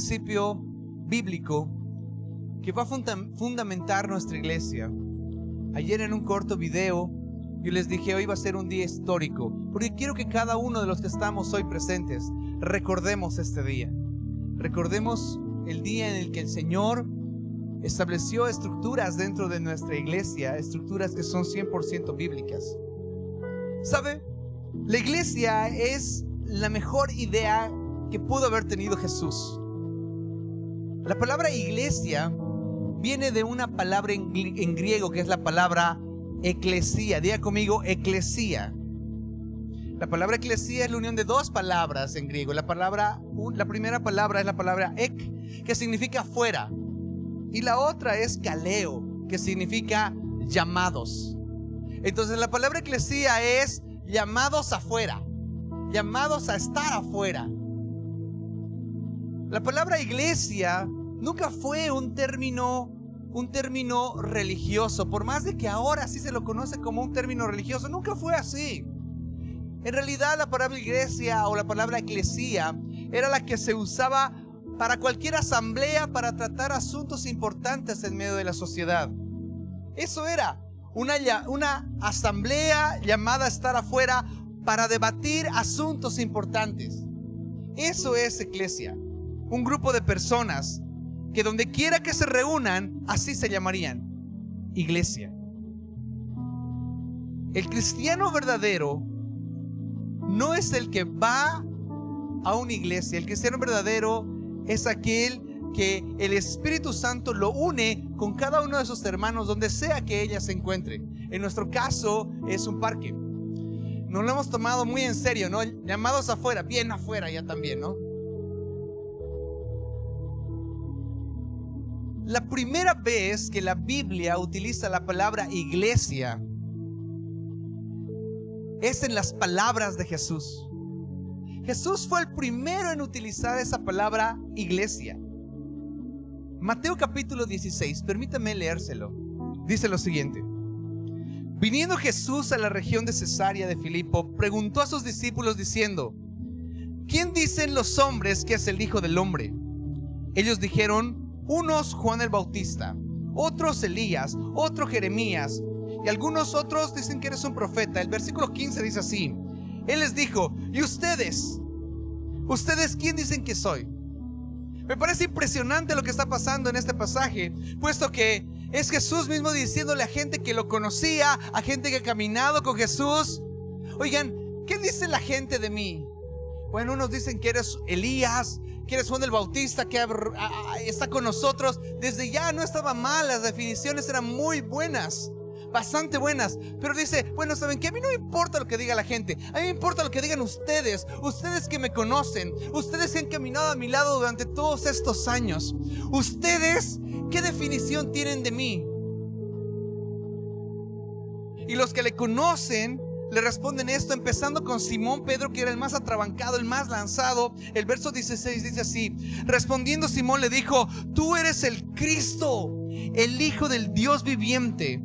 principio bíblico que va a fundamentar nuestra iglesia. Ayer en un corto video yo les dije, hoy va a ser un día histórico, porque quiero que cada uno de los que estamos hoy presentes recordemos este día. Recordemos el día en el que el Señor estableció estructuras dentro de nuestra iglesia, estructuras que son 100% bíblicas. ¿Sabe? La iglesia es la mejor idea que pudo haber tenido Jesús. La palabra iglesia viene de una palabra en griego que es la palabra eclesía. Diga conmigo, eclesía. La palabra eclesía es la unión de dos palabras en griego. La primera palabra es la palabra ek, que significa fuera, y la otra es kaleo, que significa llamados. Entonces la palabra eclesía es llamados afuera, llamados a estar afuera. La palabra iglesia nunca fue un término religioso, por más de que ahora sí se lo conoce como un término religioso, nunca fue así. En realidad la palabra iglesia o la palabra eclesía era la que se usaba para cualquier asamblea para tratar asuntos importantes en medio de la sociedad. Eso era una asamblea llamada a estar afuera para debatir asuntos importantes. Eso es eclesia, un grupo de personas que donde quiera que se reúnan, así se llamarían, iglesia. El cristiano verdadero no es el que va a una iglesia. El cristiano verdadero es aquel que el Espíritu Santo lo une con cada uno de sus hermanos donde sea que ella se encuentre. En nuestro caso es un parque. Nos lo hemos tomado muy en serio, ¿no? Llamados afuera, bien afuera ya también, ¿no? La primera vez que la Biblia utiliza la palabra iglesia es en las palabras de Jesús. Jesús fue el primero en utilizar esa palabra iglesia. Mateo capítulo 16, permítame leérselo. Dice lo siguiente: viniendo Jesús a la región de Cesarea de Filipo, preguntó a sus discípulos diciendo: ¿quién dicen los hombres que es el Hijo del Hombre? Ellos dijeron: unos Juan el Bautista, otros Elías, otro Jeremías, y algunos otros dicen que eres un profeta. El versículo 15 dice así: Él les dijo: ¿y ustedes? ¿Ustedes quién dicen que soy? Me parece impresionante lo que está pasando en este pasaje, puesto que es Jesús mismo diciéndole a gente que lo conocía, a gente que ha caminado con Jesús: oigan, ¿qué dice la gente de mí? Bueno, unos dicen que eres Elías, que eres Juan el Bautista, que está con nosotros. Desde ya no estaba mal, las definiciones eran muy buenas, bastante buenas. Pero dice, bueno, ¿saben qué? A mí no me importa lo que diga la gente, a mí me importa lo que digan ustedes. Ustedes que me conocen, ustedes que han caminado a mi lado durante todos estos años. Ustedes, ¿qué definición tienen de mí? Y los que le conocen le responden esto, empezando con Simón Pedro, que era el más atrabancado, el más lanzado. El verso 16 dice así: respondiendo Simón le dijo: tú eres el Cristo, el Hijo del Dios viviente.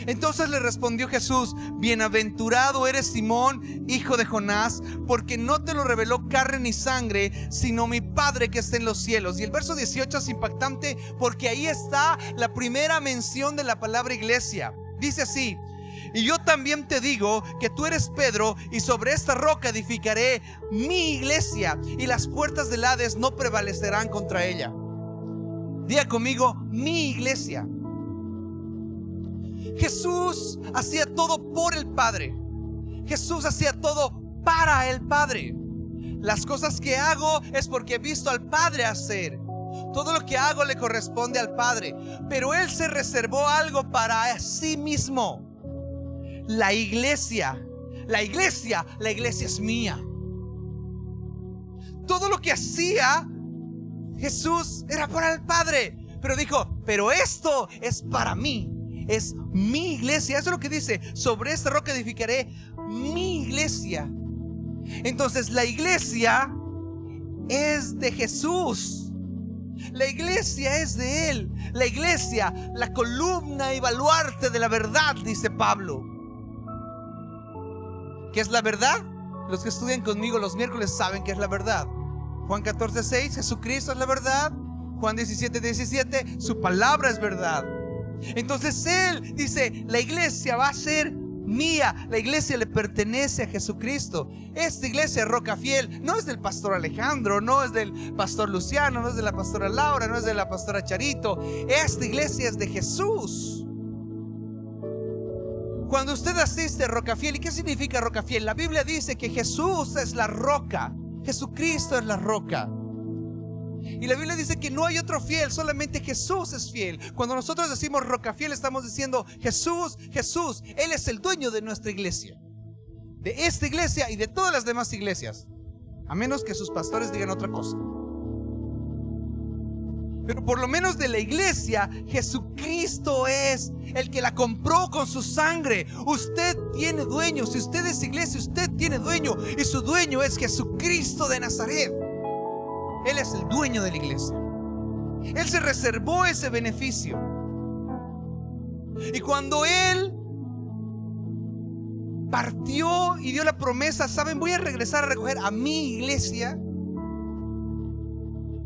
Entonces le respondió Jesús: bienaventurado eres Simón, hijo de Jonás, porque no te lo reveló carne ni sangre, sino mi Padre que está en los cielos. Y el verso 18 es impactante, porque ahí está la primera mención de la palabra iglesia. Dice así: y yo también te digo que tú eres Pedro, y sobre esta roca edificaré mi iglesia, y las puertas del Hades no prevalecerán contra ella. Diga conmigo: mi iglesia. Jesús hacía todo por el Padre. Jesús hacía todo para el Padre. Las cosas que hago es porque he visto al Padre hacer. Todo lo que hago le corresponde al Padre, pero Él se reservó algo para sí mismo. La iglesia es mía. Todo lo que hacía Jesús era para el Padre, pero dijo: pero esto es para mí, es mi iglesia. Eso es lo que dice: sobre esta roca edificaré mi iglesia. Entonces la iglesia es de Jesús. La iglesia es de Él. La iglesia, la columna y baluarte de la verdad, dice Pablo. ¿Qué es la verdad? Los que estudian conmigo los miércoles saben que es la verdad. Juan 14:6, Jesucristo es la verdad. Juan 17:17, su palabra es verdad. Entonces Él dice, la iglesia va a ser mía. La iglesia le pertenece a Jesucristo. Esta iglesia Roca Fiel no es del pastor Alejandro, no es del pastor Luciano, no es de la pastora Laura, no es de la pastora Charito. Esta iglesia es de Jesús. Cuando usted asiste a Roca Fiel, ¿y qué significa Roca Fiel? La Biblia dice que Jesús es la roca, Jesucristo es la roca. Y la Biblia dice que no hay otro fiel, solamente Jesús es fiel. Cuando nosotros decimos Roca Fiel, estamos diciendo Jesús, Jesús, Él es el dueño de nuestra iglesia, de esta iglesia y de todas las demás iglesias, a menos que sus pastores digan otra cosa. Pero por lo menos de la iglesia, Jesucristo es el que la compró con su sangre. Usted tiene dueño. Si usted es iglesia, usted tiene dueño, y su dueño es Jesucristo de Nazaret. Él es el dueño de la iglesia. Él se reservó ese beneficio. Y cuando Él partió y dio la promesa, ¿saben? Voy a regresar a recoger a mi iglesia.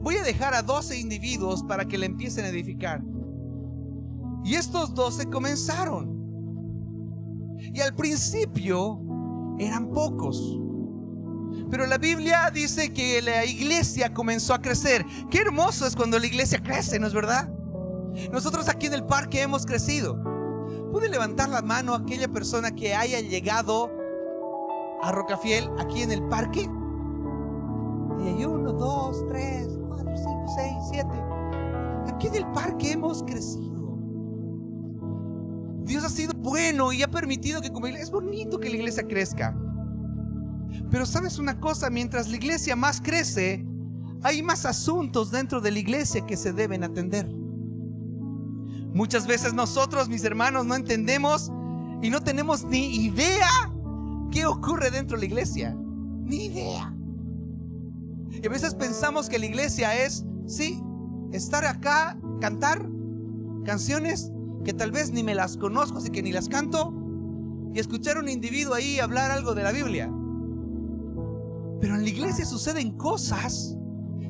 Voy a dejar a 12 individuos para que la empiecen a edificar. Y estos 12 comenzaron. Y al principio eran pocos. Pero la Biblia dice que la iglesia comenzó a crecer. Qué hermoso es cuando la iglesia crece, ¿no es verdad? Nosotros aquí en el parque hemos crecido. ¿Puede levantar la mano aquella persona que haya llegado a Roca Fiel aquí en el parque? Y hay 1, 2, 3, 4, 5, 6, 7. Aquí en el parque hemos crecido. Dios ha sido bueno y ha permitido que como iglesia, es bonito que la iglesia crezca. Pero sabes una cosa, mientras la iglesia más crece, hay más asuntos dentro de la iglesia que se deben atender. Muchas veces nosotros, mis hermanos, no entendemos y no tenemos ni idea qué ocurre dentro de la iglesia. Ni idea. Y a veces pensamos que la iglesia es, sí, estar acá, cantar canciones que tal vez ni me las conozco, así que ni las canto, y escuchar a un individuo ahí hablar algo de la Biblia. Pero en la iglesia suceden cosas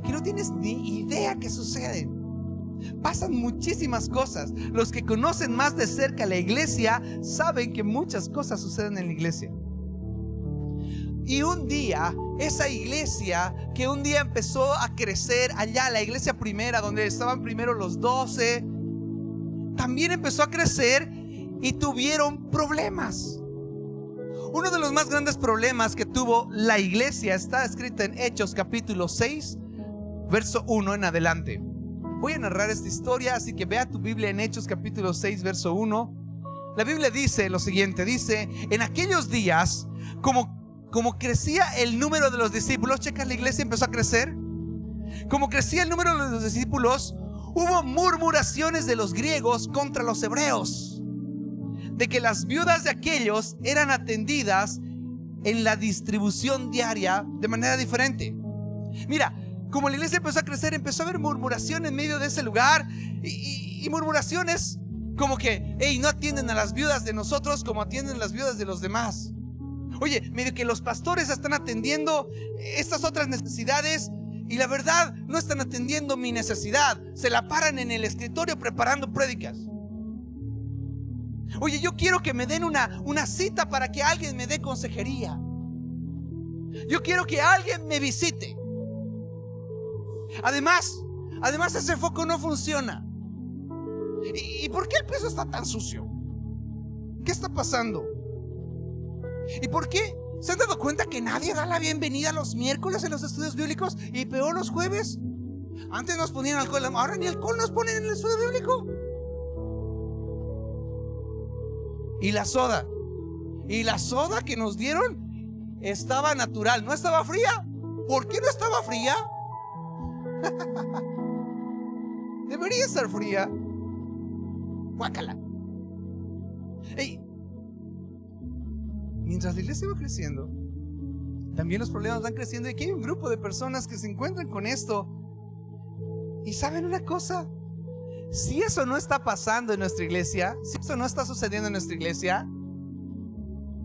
que no tienes ni idea que suceden. Pasan muchísimas cosas. Los que conocen más de cerca la iglesia saben que muchas cosas suceden en la iglesia. Y un día, esa iglesia que un día empezó a crecer allá, la iglesia primera, donde estaban primero los 12, también empezó a crecer y tuvieron problemas. Uno de los más grandes problemas que tuvo la iglesia está escrito en Hechos capítulo 6, verso 1 en adelante. Voy a narrar esta historia, así que vea tu Biblia en Hechos capítulo 6, verso 1. La Biblia dice lo siguiente, dice: en aquellos días, como crecía el número de los discípulos, checa, la iglesia empezó a crecer. Como crecía el número de los discípulos, hubo murmuraciones de los griegos contra los hebreos, de que las viudas de aquellos eran atendidas en la distribución diaria de manera diferente. Mira, como la iglesia empezó a crecer, empezó a haber murmuración en medio de ese lugar, y murmuraciones como que, hey, no atienden a las viudas de nosotros como atienden a las viudas de los demás. Oye, mire que los pastores están atendiendo estas otras necesidades y la verdad no están atendiendo mi necesidad. Se la paran en el escritorio preparando prédicas. Oye, yo quiero que me den una cita para que alguien me dé consejería. Yo quiero que alguien me visite. Además ese foco no funciona. ¿Y por qué el piso está tan sucio? ¿Qué está pasando? ¿Y por qué? ¿Se han dado cuenta que nadie da la bienvenida los miércoles en los estudios bíblicos y peor los jueves? Antes nos ponían alcohol, ahora ni alcohol nos ponen en el estudio bíblico. Y la soda que nos dieron estaba natural, no estaba fría. ¿Por qué no estaba fría? Debería estar fría. Guácala. Hey, mientras la iglesia va creciendo, también los problemas van creciendo. Y aquí hay un grupo de personas que se encuentran con esto. Y ¿saben una cosa? Si eso no está pasando en nuestra iglesia, si eso no está sucediendo en nuestra iglesia,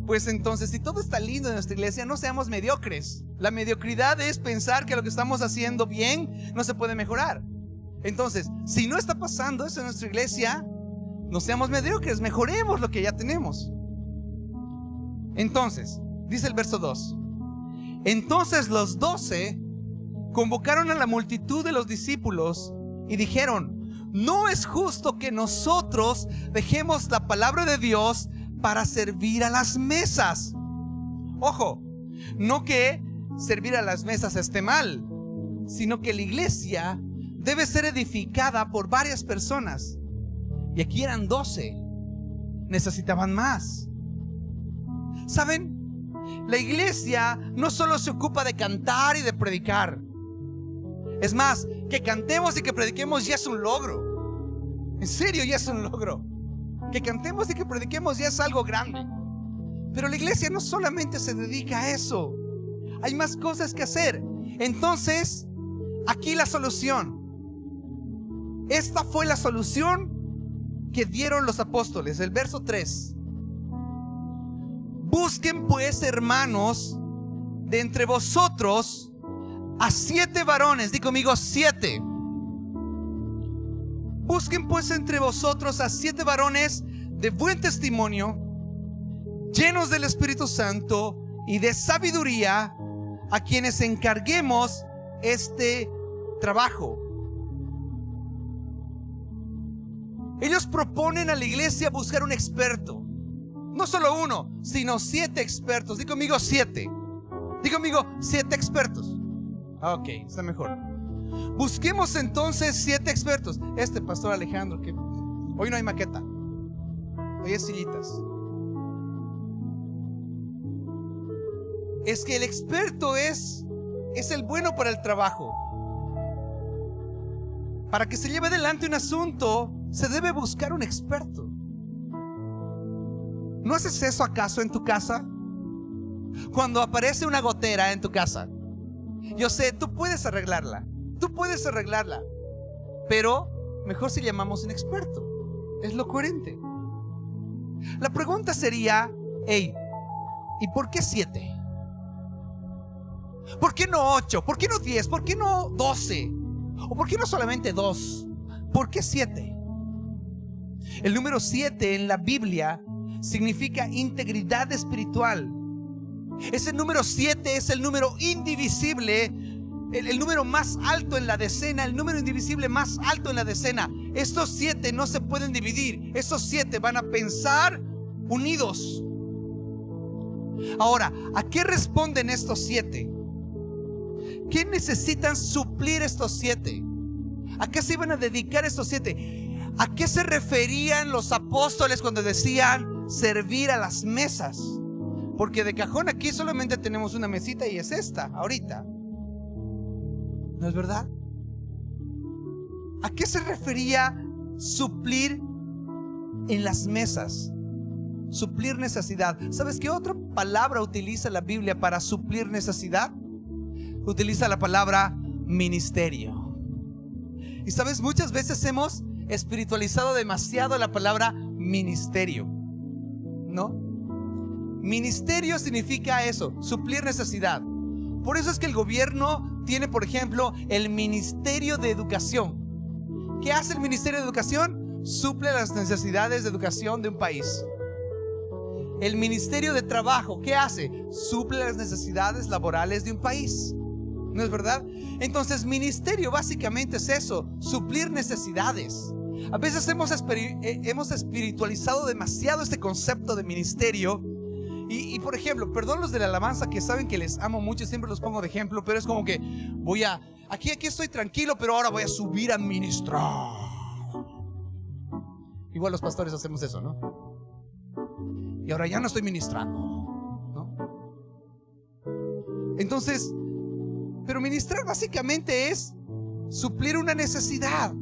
pues entonces, si todo está lindo en nuestra iglesia, no seamos mediocres. La mediocridad es pensar que lo que estamos haciendo bien no se puede mejorar. Entonces, si no está pasando eso en nuestra iglesia, no seamos mediocres, mejoremos lo que ya tenemos. Entonces, dice el verso 2: entonces los 12 convocaron a la multitud de los discípulos y dijeron: no es justo que nosotros dejemos la palabra de Dios para servir a las mesas. Ojo, no que servir a las mesas esté mal, sino que la iglesia debe ser edificada por varias personas. Y aquí eran 12, necesitaban más. ¿Saben? La iglesia no solo se ocupa de cantar y de predicar. Es más, que cantemos y que prediquemos ya es un logro. En serio, ya es un logro. Que cantemos y que prediquemos ya es algo grande. Pero la iglesia no solamente se dedica a eso. Hay más cosas que hacer. Entonces, aquí la solución. Esta fue la solución que dieron los apóstoles. El verso 3: busquen pues, hermanos, de entre vosotros a 7 varones. Di conmigo, 7. Busquen pues entre vosotros a 7 varones de buen testimonio, llenos del Espíritu Santo y de sabiduría, a quienes encarguemos este trabajo. Ellos proponen a la iglesia buscar un experto. No solo uno, sino 7 expertos. Di conmigo 7. Di conmigo 7 expertos. Ok, está mejor. Busquemos entonces 7 expertos. Este pastor Alejandro, que hoy no hay maqueta, hoy es sillitas. Es que el experto es el bueno para el trabajo. Para que se lleve adelante un asunto, se debe buscar un experto. ¿No haces eso acaso en tu casa? Cuando aparece una gotera en tu casa, yo sé, tú puedes arreglarla, pero mejor si llamamos a un experto. Es lo coherente. La pregunta sería: hey, ¿y por qué 7? ¿Por qué no 8? ¿Por qué no 10? ¿Por qué no 12? ¿O por qué no solamente 2? ¿Por qué 7? El número 7 en la Biblia significa integridad espiritual. Ese número 7 es el número indivisible, el número más alto en la decena, el número indivisible más alto en la decena. Estos 7 no se pueden dividir. Estos 7 van a pensar unidos. Ahora, ¿a qué responden estos 7? ¿Qué necesitan suplir estos 7? ¿A qué se iban a dedicar estos 7? ¿A qué se referían los apóstoles cuando decían servir a las mesas? Porque de cajón aquí solamente tenemos una mesita y es esta, ahorita. ¿No es verdad? ¿A qué se refería suplir en las mesas? Suplir necesidad. ¿Sabes qué otra palabra utiliza la Biblia para suplir necesidad? Utiliza la palabra ministerio. Y sabes, muchas veces hemos espiritualizado demasiado la palabra ministerio, ¿no? Ministerio significa eso, suplir necesidad. Por eso es que el gobierno tiene, por ejemplo, el Ministerio de Educación. ¿Qué hace el Ministerio de Educación? Suple las necesidades de educación de un país. El Ministerio de Trabajo, ¿qué hace? Suple las necesidades laborales de un país. ¿No es verdad? Entonces, ministerio básicamente es eso, suplir necesidades. A veces hemos espiritualizado demasiado este concepto de ministerio. Y por ejemplo, perdón los de la alabanza que saben que les amo mucho, siempre los pongo de ejemplo, pero es como que aquí estoy tranquilo, pero ahora voy a subir a ministrar. Igual los pastores hacemos eso, ¿no? Y ahora ya no estoy ministrando, ¿no? Entonces, pero ministrar básicamente es suplir una necesidad.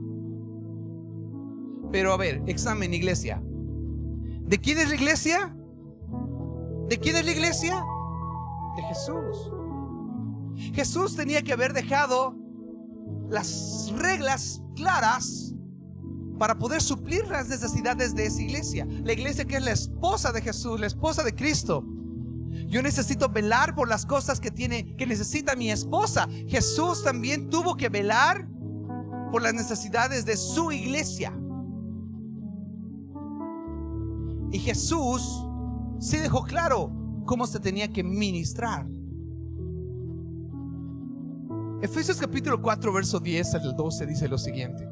Pero a ver, examen, iglesia. ¿De quién es la iglesia? ¿De quién es la iglesia? De Jesús. Jesús tenía que haber dejado las reglas claras para poder suplir las necesidades de esa iglesia. La iglesia que es la esposa de Jesús, la esposa de Cristo. Yo necesito velar por las cosas que necesita mi esposa. Jesús también tuvo que velar por las necesidades de su iglesia. Y Jesús sí dejó claro cómo se tenía que ministrar. Efesios capítulo 4 verso 10 al 12 dice lo siguiente: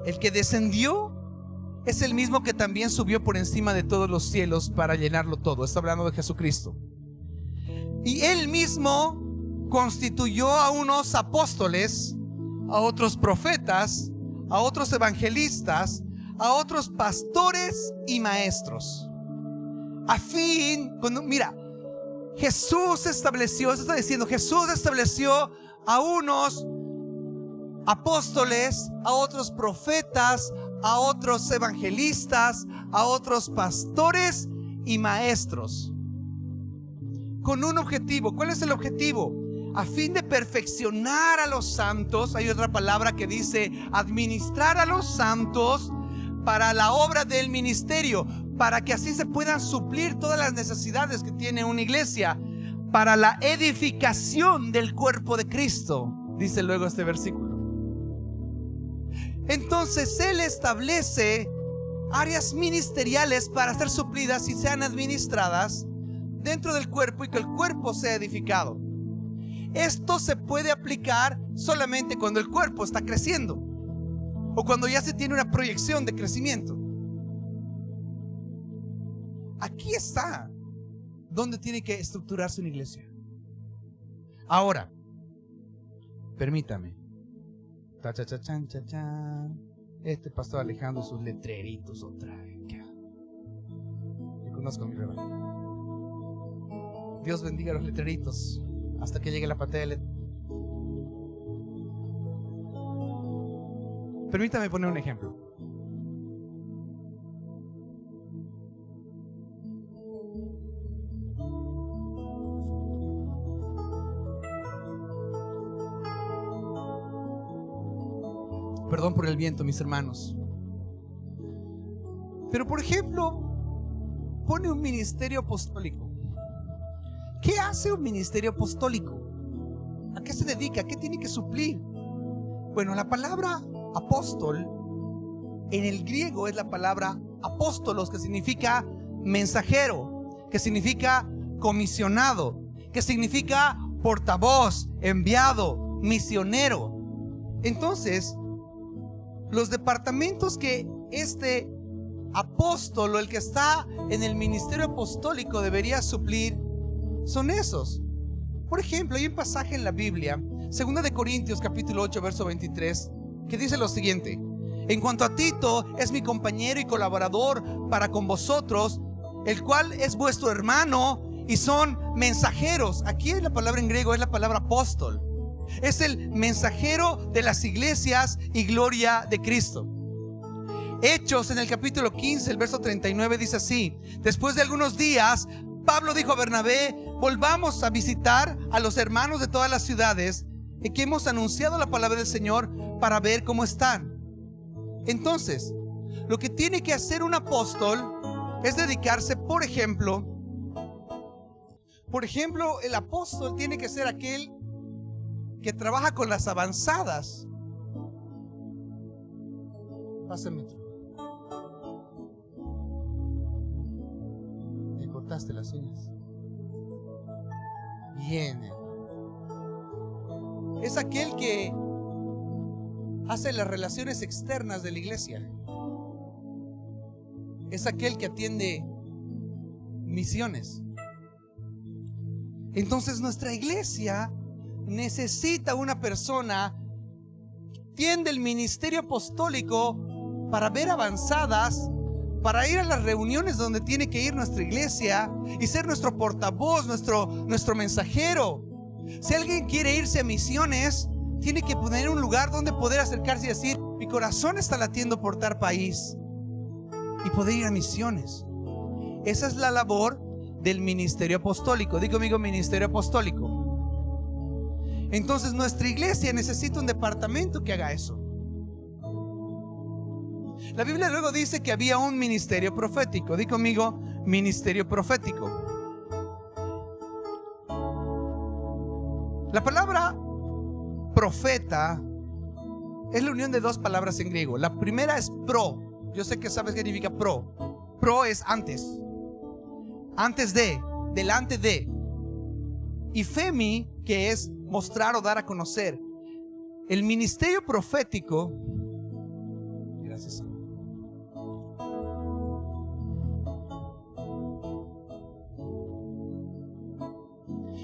el que descendió es el mismo que también subió por encima de todos los cielos para llenarlo todo. Está hablando de Jesucristo. Y él mismo constituyó a unos apóstoles, a otros profetas, a otros evangelistas, a otros pastores y maestros. A fin, mira, Jesús estableció, eso está diciendo, Jesús estableció a unos apóstoles, a otros profetas, a otros evangelistas, a otros pastores y maestros, con un objetivo. ¿Cuál es el objetivo? A fin de perfeccionar a los santos. Hay otra palabra que dice administrar a los santos para la obra del ministerio, para que así se puedan suplir todas las necesidades que tiene una iglesia, para la edificación del cuerpo de Cristo, dice luego este versículo. Entonces Él establece áreas ministeriales para ser suplidas y sean administradas dentro del cuerpo, y que el cuerpo sea edificado. Esto se puede aplicar solamente cuando el cuerpo está creciendo o cuando ya se tiene una proyección de crecimiento. Aquí está donde tiene que estructurarse una iglesia. Ahora, permítame. Este pastor Alejandro, sus letreritos otra vez. Yo conozco a mi hermano. Dios bendiga los letreritos hasta que llegue la pantalla. Permítame poner un ejemplo. Perdón por el viento, mis hermanos. Pero por ejemplo, pone un ministerio apostólico. ¿Qué hace un ministerio apostólico? ¿A qué se dedica? ¿Qué tiene que suplir? Bueno, la palabra apóstol en el griego es la palabra apóstolos, que significa mensajero, que significa comisionado, que significa portavoz, enviado, misionero. Entonces, los departamentos que este apóstol o el que está en el ministerio apostólico debería suplir son esos. Por ejemplo, hay un pasaje en la Biblia, 2 de Corintios capítulo 8 verso 23, que dice lo siguiente: en cuanto a Tito, es mi compañero y colaborador para con vosotros, el cual es vuestro hermano y son mensajeros. Aquí la palabra en griego es la palabra apóstol. Es el mensajero de las iglesias y gloria de Cristo. Hechos en el capítulo 15, el verso 39 dice así: después de algunos días, Pablo dijo a Bernabé: volvamos a visitar a los hermanos de todas las ciudades en que hemos anunciado la palabra del Señor, para ver cómo están. Entonces, lo que tiene que hacer un apóstol es dedicarse, por ejemplo, el apóstol tiene que ser aquel que trabaja con las avanzadas. Pásame. Te cortaste las uñas. Bien. Es aquel que hace las relaciones externas de la iglesia. Es aquel que atiende misiones. Entonces nuestra iglesia necesita una persona que atiende el ministerio apostólico para ver avanzadas, para ir a las reuniones donde tiene que ir nuestra iglesia y ser nuestro portavoz, nuestro mensajero. Si alguien quiere irse a misiones, tiene que poner un lugar donde poder acercarse y decir: mi corazón está latiendo por tal país, y poder ir a misiones. Esa es la labor del ministerio apostólico. Digo conmigo, ministerio apostólico. Entonces nuestra iglesia necesita un departamento que haga eso. La Biblia luego dice que había un ministerio profético. Digo conmigo, ministerio profético. La palabra profeta es la unión de dos palabras en griego. La primera es pro. Yo sé que sabes qué significa pro. Pro es antes. Antes de, delante de. Y femi, que es mostrar o dar a conocer. El ministerio profético. Gracias.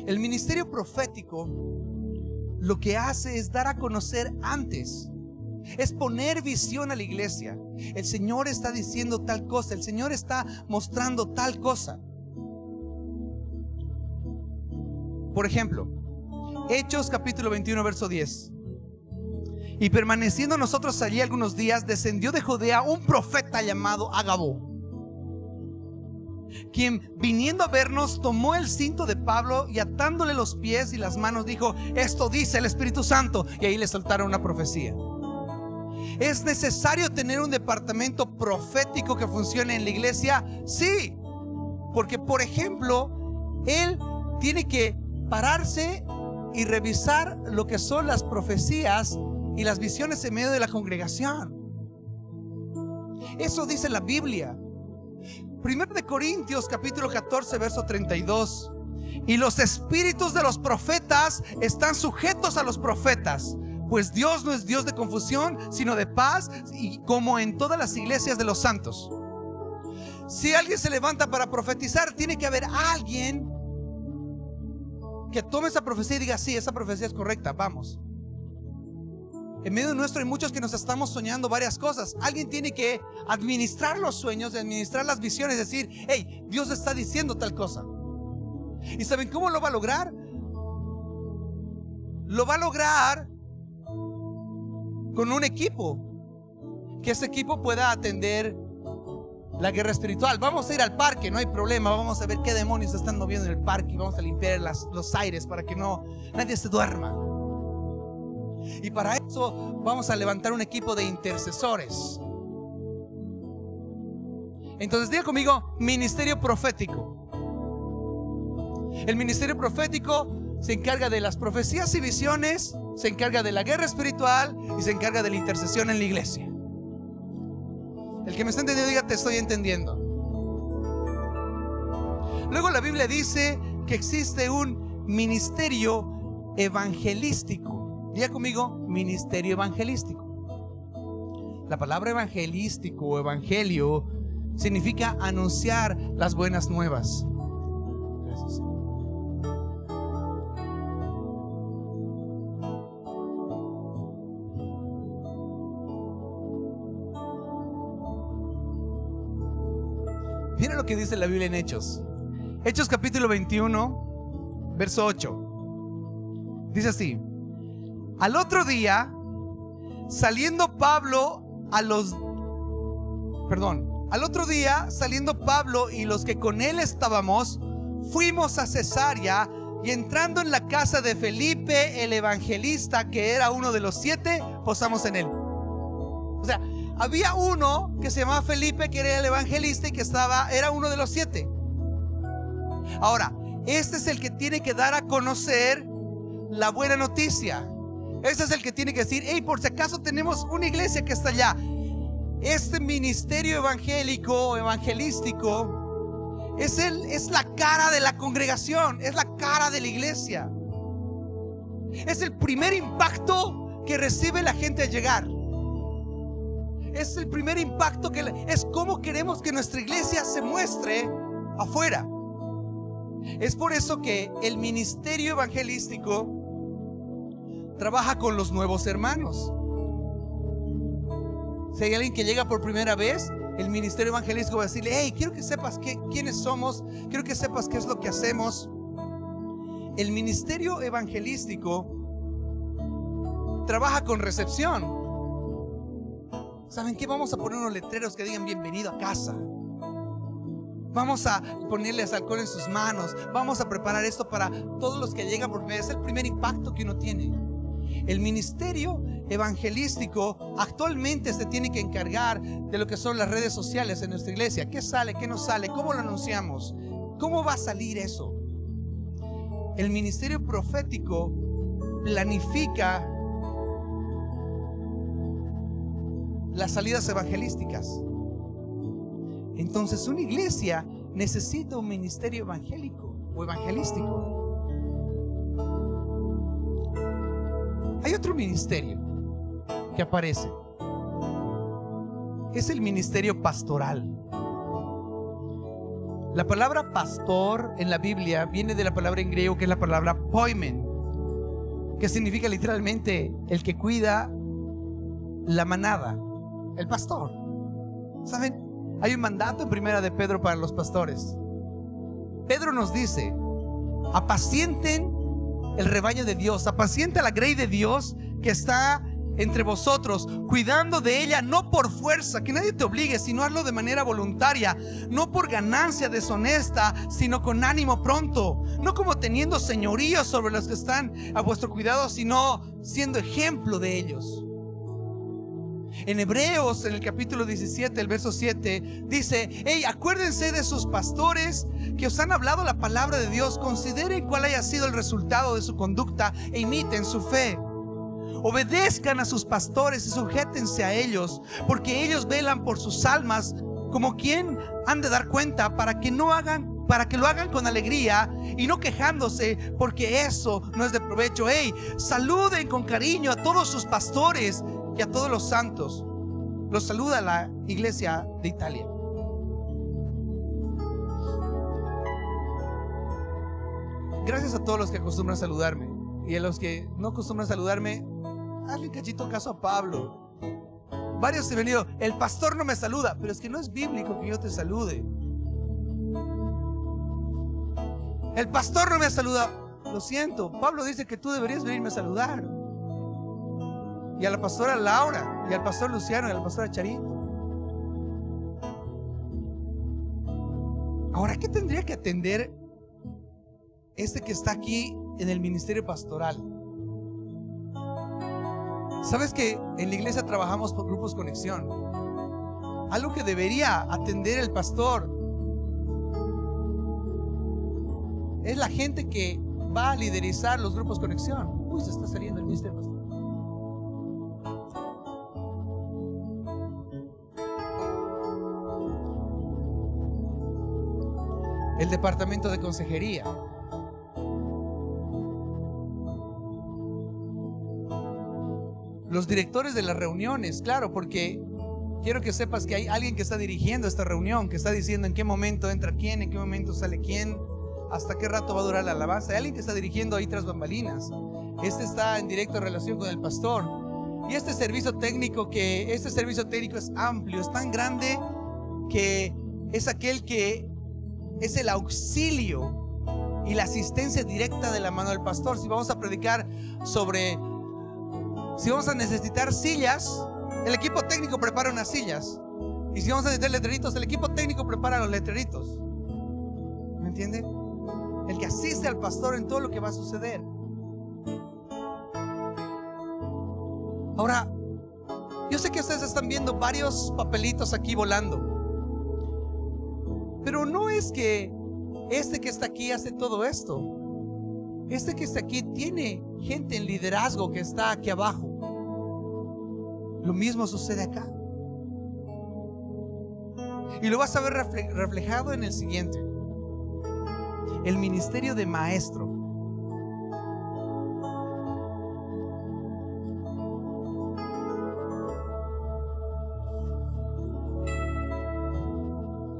El ministerio profético lo que hace es dar a conocer antes. Es poner visión a la iglesia. El Señor está diciendo tal cosa. El Señor está mostrando tal cosa. Por ejemplo, Hechos capítulo 21 verso 10. Y permaneciendo nosotros allí algunos días, descendió de Judea un profeta llamado Agabo, quien viniendo a vernos tomó el cinto de Pablo y atándole los pies y las manos dijo: esto dice el Espíritu Santo. Y ahí le soltaron una profecía. ¿Es necesario tener un departamento profético que funcione en la iglesia? Sí, porque por ejemplo, él tiene que pararse y revisar lo que son las profecías y las visiones en medio de la congregación. Eso dice la Biblia. 1 de Corintios capítulo 14 verso 32. Y los espíritus de los profetas están sujetos a los profetas, pues Dios no es Dios de confusión, sino de paz, y como en todas las iglesias de los santos. Si alguien se levanta para profetizar, tiene que haber alguien que tome esa profecía y diga: sí, esa profecía es correcta, vamos. En medio nuestro hay muchos que nos estamos soñando varias cosas. Alguien tiene que administrar los sueños, administrar las visiones, decir: hey, Dios está diciendo tal cosa. ¿Y saben cómo lo va a lograr? Lo va a lograr con un equipo, que ese equipo pueda atender la guerra espiritual. Vamos a ir al parque, no hay problema. Vamos a ver qué demonios están moviendo en el parque y vamos a limpiar los aires para que nadie se duerma. Y para eso vamos a levantar un equipo de intercesores. Entonces diga conmigo: ministerio profético. El ministerio profético se encarga de las profecías y visiones, se encarga de la guerra espiritual y se encarga de la intercesión en la iglesia. El que me está entendiendo diga: te estoy entendiendo. Luego la Biblia dice que existe un ministerio evangelístico. Diga conmigo: ministerio evangelístico. La palabra evangelístico o evangelio significa anunciar las buenas nuevas. Gracias. Mira lo que dice la Biblia en Hechos. Hechos capítulo 21 verso 8. Dice así: al otro día, saliendo Pablo y los que con él estábamos, fuimos a Cesarea, y entrando en la casa de Felipe el evangelista, que era uno de los 7, posamos en él. O sea, había uno que se llamaba Felipe, que era el evangelista y que era uno de los 7. Ahora, este es el que tiene que dar a conocer la buena noticia. Este es el que tiene que decir: hey, por si acaso tenemos una iglesia que está allá. Este ministerio evangélico, evangelístico, es la cara de la congregación, es la cara de la iglesia. Es el primer impacto que recibe la gente al llegar. Es el primer impacto es cómo queremos que nuestra iglesia se muestre afuera. Es por eso que el ministerio evangelístico trabaja con los nuevos hermanos. Si hay alguien que llega por primera vez, el ministerio evangelístico va a decirle: hey, quiero que sepas quiénes somos, quiero que sepas qué es lo que hacemos. El ministerio evangelístico trabaja con recepción. ¿Saben qué? Vamos a poner unos letreros que digan: bienvenido a casa. Vamos a ponerles alcohol en sus manos. Vamos a preparar esto para todos los que llegan por primera vez. Es el primer impacto que uno tiene. El ministerio evangelístico actualmente se tiene que encargar de lo que son las redes sociales en nuestra iglesia. ¿Qué sale? ¿Qué no sale? ¿Cómo lo anunciamos? ¿Cómo va a salir eso? El ministerio profético planifica las salidas evangelísticas. Entonces una iglesia necesita un ministerio evangélico o evangelístico. Hay otro ministerio que aparece. Es el ministerio pastoral. La palabra pastor en la Biblia viene de la palabra en griego que es la palabra poimen, que significa literalmente el que cuida la manada, el pastor. ¿Saben? Hay un mandato en primera de Pedro para los pastores. Pedro nos dice: apacienten el rebaño de Dios, apacienta la grey de Dios que está entre vosotros, cuidando de ella, no por fuerza, que nadie te obligue, sino hazlo de manera voluntaria, no por ganancia deshonesta, sino con ánimo pronto, no como teniendo señorío sobre los que están a vuestro cuidado, sino siendo ejemplo de ellos. En Hebreos, en el capítulo 17, el verso 7, dice: hey, acuérdense de sus pastores que os han hablado la palabra de Dios, consideren cuál haya sido el resultado de su conducta e imiten su fe. Obedezcan a sus pastores y sujétense a ellos, porque ellos velan por sus almas como quien han de dar cuenta, para que lo hagan con alegría y no quejándose, porque eso no es de provecho. Hey, saluden con cariño a todos sus pastores y a todos los santos. Los saluda la iglesia de Italia. Gracias a todos los que acostumbran a saludarme, y a los que no acostumbran a saludarme, hazle un cachito caso a Pablo. Varios se han venido: el pastor no me saluda, pero es que no es bíblico que yo te salude. El pastor no me saluda. Lo siento, Pablo dice que tú deberías venirme a saludar. Y a la pastora Laura, y al pastor Luciano, y a la pastora Charito. Ahora, ¿qué tendría que atender este que está aquí en el ministerio pastoral? ¿Sabes que en la iglesia trabajamos por grupos conexión? Algo que debería atender el pastor es la gente que va a liderizar los grupos conexión. Uy, se está saliendo el ministerio pastoral. El departamento de consejería. Los directores de las reuniones, claro, porque quiero que sepas que hay alguien que está dirigiendo esta reunión, que está diciendo en qué momento entra quién, en qué momento sale quién, hasta qué rato va a durar la alabanza. Hay alguien que está dirigiendo ahí tras bambalinas. Este está en directa relación con el pastor. Y este servicio técnico es amplio, es tan grande que es aquel que es el auxilio y la asistencia directa de la mano del pastor. Si vamos a predicar si vamos a necesitar sillas, el equipo técnico prepara unas sillas. Y si vamos a necesitar letreritos, el equipo técnico prepara los letreritos. ¿Me entiende? El que asiste al pastor en todo lo que va a suceder. Ahora, yo sé que ustedes están viendo varios papelitos aquí volando, pero no es que este que está aquí hace todo esto. Este que está aquí tiene gente en liderazgo que está aquí abajo. Lo mismo sucede acá. Y lo vas a ver reflejado en el siguiente: el ministerio de maestro.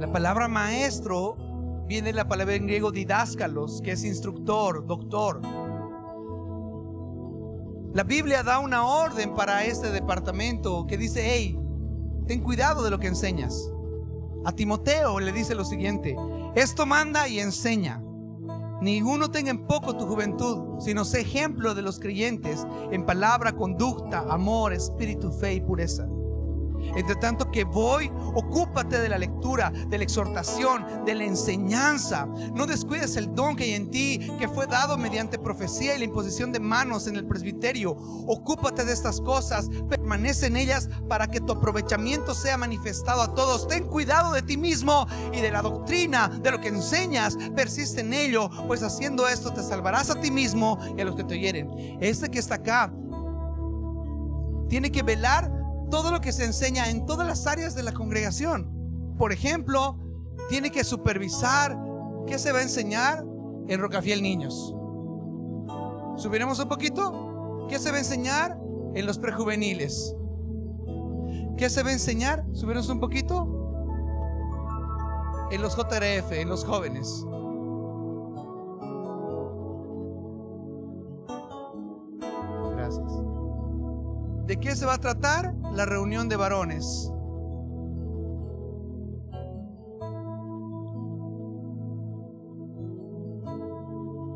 La palabra maestro viene de la palabra en griego didáskalos, que es instructor, doctor. La Biblia da una orden para este departamento que dice: hey, ten cuidado de lo que enseñas. A Timoteo le dice lo siguiente: esto manda y enseña. Ninguno tenga en poco tu juventud, sino sé ejemplo de los creyentes en palabra, conducta, amor, espíritu, fe y pureza. Entre tanto que voy, ocúpate de la lectura, de la exhortación, de la enseñanza. No descuides el don que hay en ti, que fue dado mediante profecía y la imposición de manos en el presbiterio. Ocúpate de estas cosas, permanece en ellas para que tu aprovechamiento sea manifestado a todos. Ten cuidado de ti mismo y de la doctrina, de lo que enseñas. Persiste en ello, pues haciendo esto te salvarás a ti mismo y a los que te oyeren. Este que está acá tiene que velar todo lo que se enseña en todas las áreas de la congregación. Por ejemplo, tiene que supervisar qué se va a enseñar en Rocafiel Niños. Subiremos un poquito. ¿Qué se va a enseñar en los prejuveniles? ¿Qué se va a enseñar? Subiremos un poquito. En los JRF, en los jóvenes. Gracias. ¿De qué se va a tratar? La reunión de varones.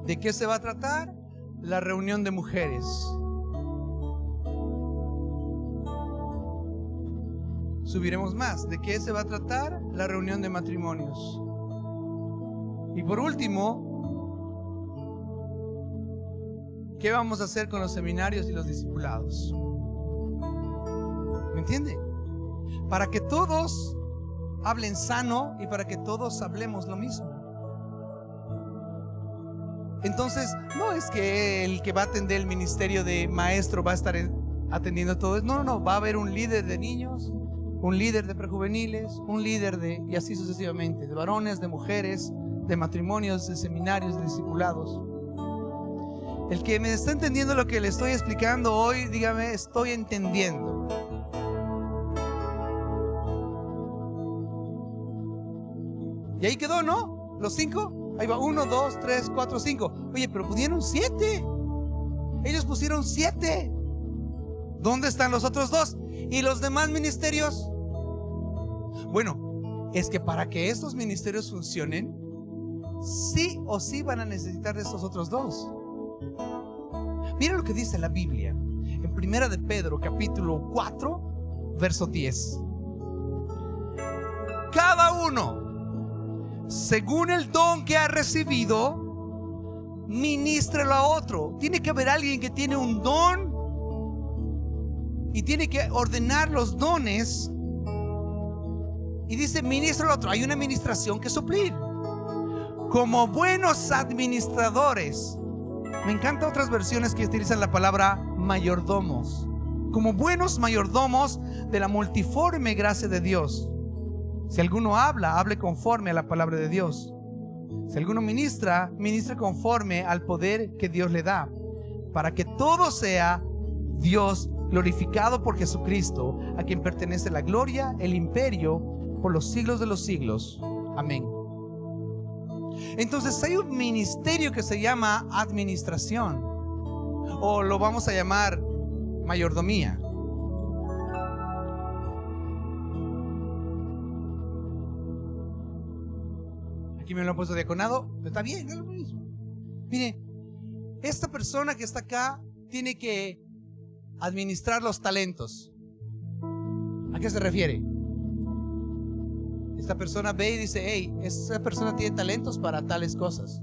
¿De qué se va a tratar? La reunión de mujeres. Subiremos más. ¿De qué se va a tratar? La reunión de matrimonios. Y por último, ¿qué vamos a hacer con los seminarios y los discipulados? ¿Me entiende? Para que todos hablen sano y para que todos hablemos lo mismo. Entonces, no es que el que va a atender el ministerio de maestro va a estar atendiendo todo. No, va a haber un líder de niños, un líder de prejuveniles, un líder de, y así sucesivamente, de varones, de mujeres, de matrimonios, de seminarios, de discipulados. El que me está entendiendo lo que le estoy explicando hoy, dígame, estoy entendiendo. Y ahí quedó, ¿no? Los 5. Ahí va, 1, 2, 3, 4, 5. Oye, pero pusieron 7. Ellos pusieron 7. ¿Dónde están los otros 2? ¿Y los demás ministerios? Bueno, es que para que estos ministerios funcionen, sí o sí van a necesitar de estos otros 2. Mira lo que dice la Biblia en Primera de Pedro, capítulo 4, verso 10. Cada uno, según el don que ha recibido, ministrelo a otro. Tiene que haber alguien que tiene un don y tiene que ordenar los dones. Y dice, ministra al otro. Hay una administración que suplir. Como buenos administradores. Me encantan otras versiones que utilizan la palabra mayordomos. Como buenos mayordomos de la multiforme gracia de Dios. Si alguno habla, hable conforme a la palabra de Dios. Si alguno ministra, ministre conforme al poder que Dios le da, para que todo sea Dios glorificado por Jesucristo, a quien pertenece la gloria, el imperio, por los siglos de los siglos. Amén. Entonces hay un ministerio que se llama administración, o lo vamos a llamar mayordomía. Aquí me lo han puesto diaconado, pero está bien, es lo mismo. Mire, esta persona que está acá tiene que administrar los talentos. ¿A qué se refiere? Esta persona ve y dice, hey, esa persona tiene talentos para tales cosas.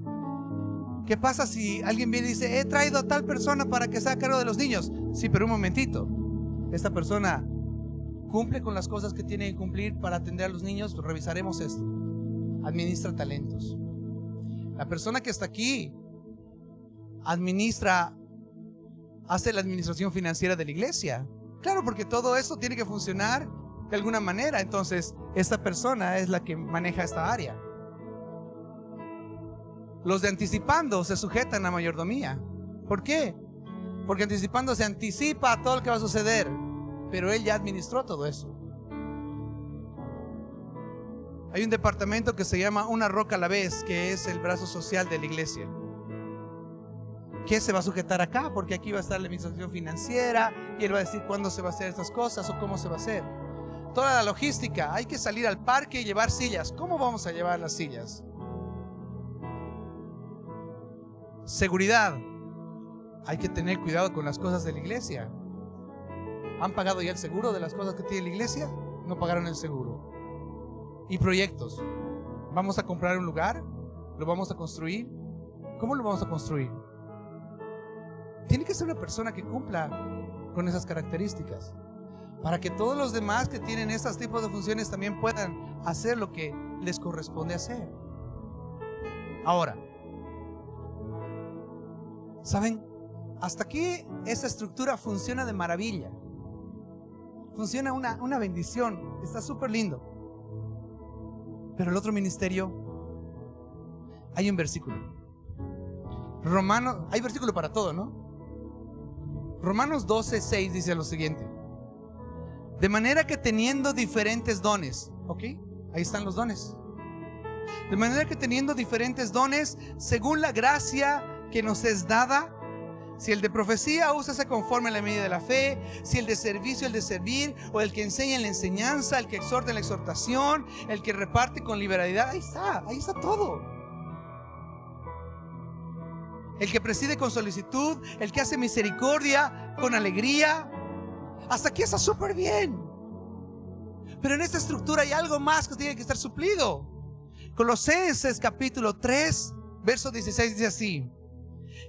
¿Qué pasa si alguien viene y dice, he traído a tal persona para que sea a cargo de los niños? Sí, pero un momentito. Esta persona cumple con las cosas que tiene que cumplir para atender a los niños. Revisaremos esto. Administra talentos. La persona que está aquí hace la administración financiera de la iglesia. Claro, porque todo esto tiene que funcionar de alguna manera. Entonces, esta persona es la que maneja esta área. Los de anticipando se sujetan a mayordomía. ¿Por qué? Porque anticipando se anticipa a todo lo que va a suceder, pero él ya administró todo eso. Hay un departamento que se llama Una Roca a la Vez, que es el brazo social de la iglesia. ¿Qué se va a sujetar acá? Porque aquí va a estar la administración financiera y él va a decir cuándo se va a hacer estas cosas o cómo se va a hacer. Toda la logística, hay que salir al parque y llevar sillas. ¿Cómo vamos a llevar las sillas? Seguridad, hay que tener cuidado con las cosas de la iglesia. ¿Han pagado ya el seguro de las cosas que tiene la iglesia? No pagaron el seguro. Y proyectos. ¿Vamos a comprar un lugar? ¿Lo vamos a construir? ¿Cómo lo vamos a construir? Tiene que ser una persona que cumpla con esas características, para que todos los demás que tienen estos tipos de funciones también puedan hacer lo que les corresponde hacer. Ahora, ¿saben? Hasta aquí esta estructura funciona de maravilla. Funciona una bendición. Está súper lindo. Pero el otro ministerio, hay un versículo. Romanos, hay versículo para todo, ¿no? Romanos 12:6 dice lo siguiente: de manera que teniendo diferentes dones, ¿ok? Ahí están los dones. De manera que teniendo diferentes dones, según la gracia que nos es dada, si el de profecía, úsese conforme a la medida de la fe. Si el de servicio, el de servir. O el que enseña en la enseñanza. El que exhorta en la exhortación. El que reparte con liberalidad. Ahí está todo. El que preside con solicitud. El que hace misericordia con alegría. Hasta aquí está súper bien. Pero en esta estructura hay algo más que tiene que estar suplido. Colosenses capítulo 3 verso 16 dice así: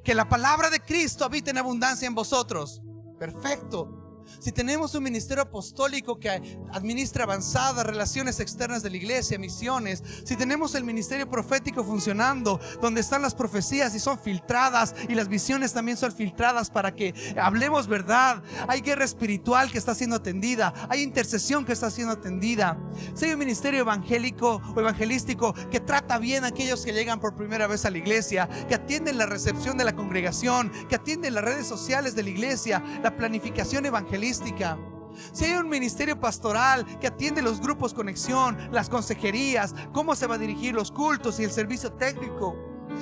que la palabra de Cristo habite en abundancia en vosotros. Perfecto. Si tenemos un ministerio apostólico que administra avanzadas relaciones externas de la iglesia, misiones, si tenemos el ministerio profético funcionando, donde están las profecías y son filtradas, y las visiones también son filtradas para que hablemos verdad, hay guerra espiritual que está siendo atendida, hay intercesión que está siendo atendida, si hay un ministerio evangélico o evangelístico que trata bien a aquellos que llegan por primera vez a la iglesia, que atienden la recepción de la congregación, que atienden las redes sociales de la iglesia, la planificación evangelística, si hay un ministerio pastoral que atiende los grupos conexión, las consejerías, cómo se va a dirigir los cultos y el servicio técnico,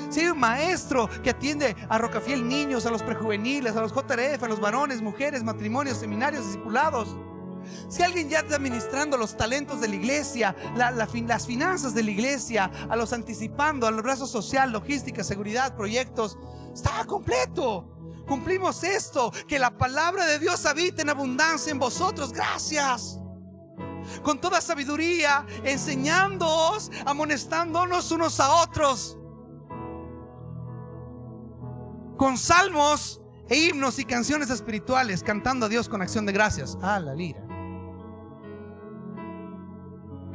si hay un maestro que atiende a Rocafiel niños, a los prejuveniles, a los JRF, a los varones, mujeres, matrimonios, seminarios, discipulados, si alguien ya está administrando los talentos de la iglesia, las finanzas de la iglesia, a los anticipando, a los brazos social, logística, seguridad, proyectos, está completo. Cumplimos esto, que la palabra de Dios habite en abundancia en vosotros. Gracias. Con toda sabiduría, enseñándoos, amonestándonos unos a otros, con salmos e himnos y canciones espirituales, cantando a Dios con acción de gracias. Ah, la lira.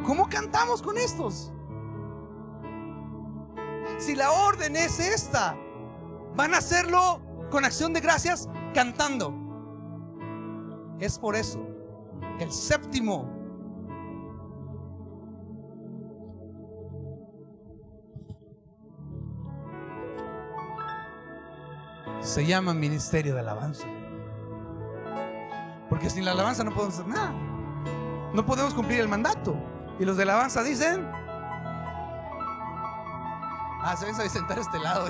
¿Cómo cantamos con estos? Si la orden es esta, van a hacerlo con acción de gracias, cantando. Es por eso que el séptimo se llama ministerio de alabanza. Porque sin la alabanza no podemos hacer nada. No podemos cumplir el mandato. Y los de alabanza dicen: se ven a sentar a este lado.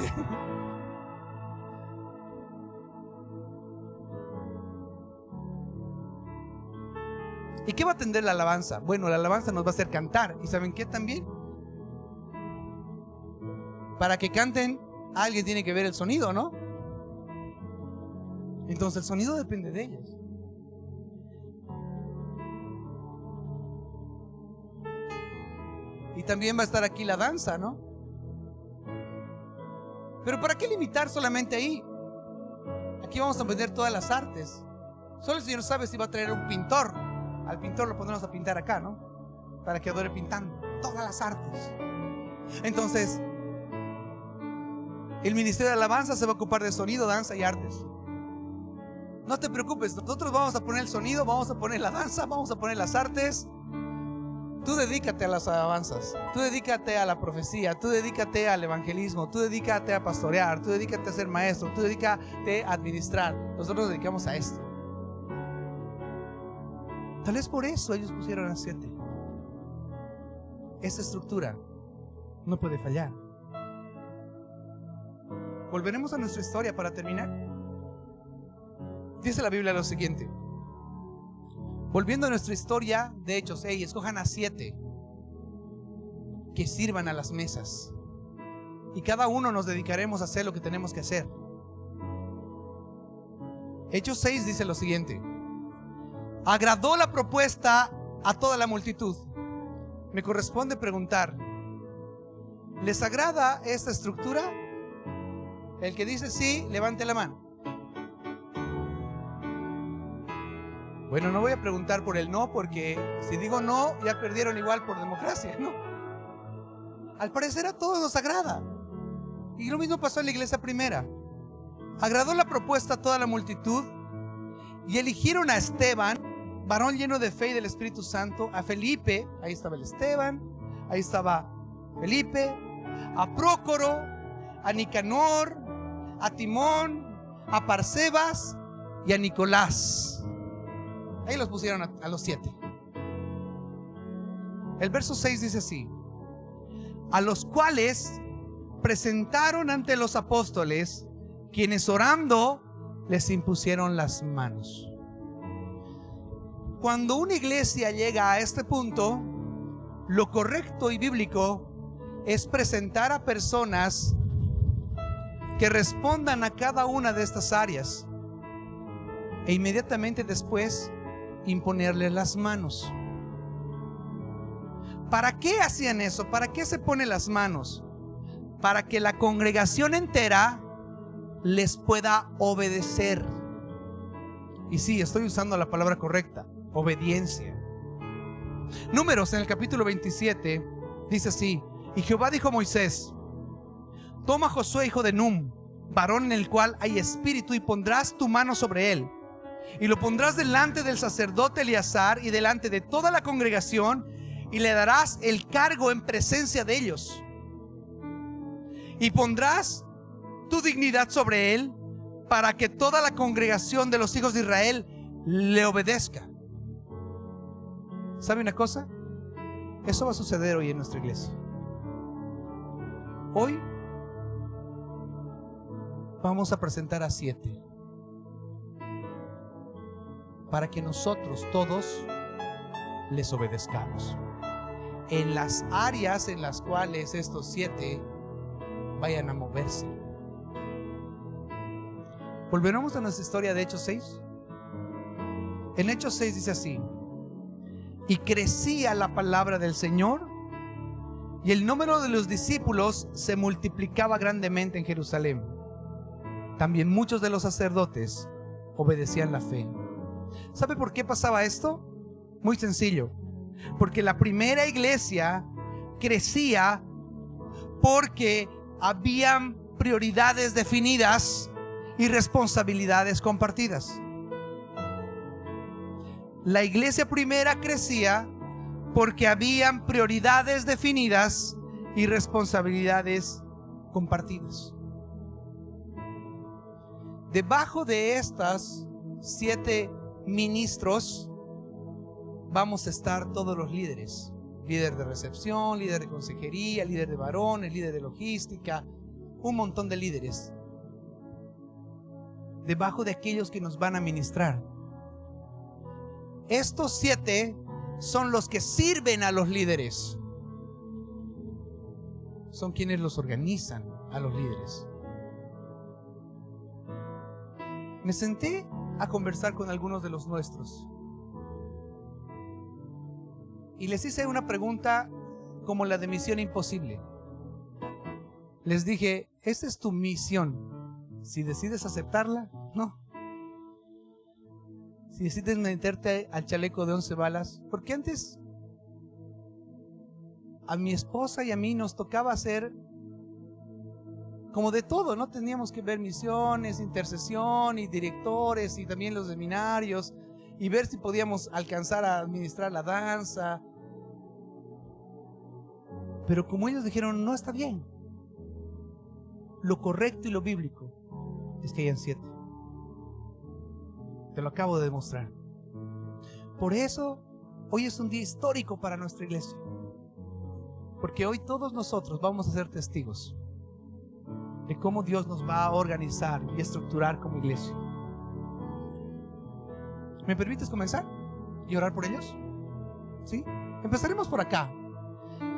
¿Y qué va a atender la alabanza? Bueno, la alabanza nos va a hacer cantar. ¿Y saben qué también? Para que canten, alguien tiene que ver el sonido, ¿no? Entonces el sonido depende de ellos. Y también va a estar aquí la danza, ¿no? Pero ¿para qué limitar solamente ahí? Aquí vamos a meter todas las artes. Solo el Señor sabe si va a traer un pintor. Al pintor lo pondremos a pintar acá, ¿no? Para que adore pintando. Todas las artes. Entonces, el ministerio de alabanza se va a ocupar de sonido, danza y artes. No te preocupes, nosotros vamos a poner el sonido, vamos a poner la danza, vamos a poner las artes. Tú dedícate a las alabanzas, tú dedícate a la profecía, tú dedícate al evangelismo, tú dedícate a pastorear, tú dedícate a ser maestro, tú dedícate a administrar. Nosotros nos dedicamos a esto. Tal vez por eso ellos pusieron a 7. Esta estructura no puede fallar. Volveremos a nuestra historia para terminar. Dice la Biblia lo siguiente: volviendo a nuestra historia de Hechos, escojan a 7 que sirvan a las mesas, y cada uno nos dedicaremos a hacer lo que tenemos que hacer. Hechos 6 dice lo siguiente: agradó la propuesta a toda la multitud. Me corresponde preguntar, ¿les agrada esta estructura? El que dice sí, levante la mano. Bueno, no voy a preguntar por el no, porque si digo no, ya perdieron igual por democracia, ¿no? Al parecer a todos nos agrada. Y lo mismo pasó en la iglesia primera. Agradó la propuesta a toda la multitud y eligieron a Esteban, varón lleno de fe y del Espíritu Santo, a Felipe, ahí estaba el Esteban, ahí estaba Felipe, a Prócoro, a Nicanor, a Timón, a Parsebas y a Nicolás. Ahí los pusieron a los 7. El verso 6 dice así: a los cuales presentaron ante los apóstoles, quienes orando les impusieron las manos. Cuando una iglesia llega a este punto, lo correcto y bíblico es presentar a personas que respondan a cada una de estas áreas e inmediatamente después imponerles las manos. ¿Para qué hacían eso? ¿Para qué se ponen las manos? Para que la congregación entera les pueda obedecer. Y sí, estoy usando la palabra correcta: obediencia. Números, en el capítulo 27, dice así: y Jehová dijo a Moisés: toma a Josué, hijo de Num, varón en el cual hay espíritu, y pondrás tu mano sobre él, y lo pondrás delante del sacerdote Eleazar y delante de toda la congregación, y le darás el cargo en presencia de ellos, y pondrás tu dignidad sobre él, para que toda la congregación de los hijos de Israel le obedezca. ¿Sabe una cosa? Eso va a suceder hoy en nuestra iglesia. Hoy vamos a presentar a 7 para que nosotros todos les obedezcamos en las áreas en las cuales estos 7 vayan a moverse. Volveremos a nuestra historia de Hechos 6. En Hechos 6 dice así: y crecía la palabra del Señor, y el número de los discípulos se multiplicaba grandemente en Jerusalén. También muchos de los sacerdotes obedecían la fe. ¿Sabe por qué pasaba esto? Muy sencillo: porque la primera iglesia crecía porque habían prioridades definidas y responsabilidades compartidas. La iglesia primera crecía porque habían prioridades definidas y responsabilidades compartidas. Debajo de estas 7 ministros vamos a estar todos los líderes: líder de recepción, líder de consejería, líder de varones, líder de logística, un montón de líderes debajo de aquellos que nos van a ministrar. Estos 7 son los que sirven a los líderes, son quienes los organizan a los líderes. Me senté a conversar con algunos de los nuestros y les hice una pregunta como la de Misión Imposible. Les dije: esta es tu misión. Si decides aceptarla, no. Si decides meterte al chaleco de 11 balas, porque antes a mi esposa y a mí nos tocaba hacer como de todo, ¿no? Teníamos que ver misiones, intercesión y directores y también los seminarios y ver si podíamos alcanzar a administrar la danza. Pero como ellos dijeron, no está bien, lo correcto y lo bíblico es que hayan 7. Te lo acabo de demostrar. Por eso hoy es un día histórico para nuestra iglesia, porque hoy todos nosotros vamos a ser testigos de cómo Dios nos va a organizar y estructurar como iglesia. ¿Me permites comenzar y orar por ellos? ¿Sí? Empezaremos por acá.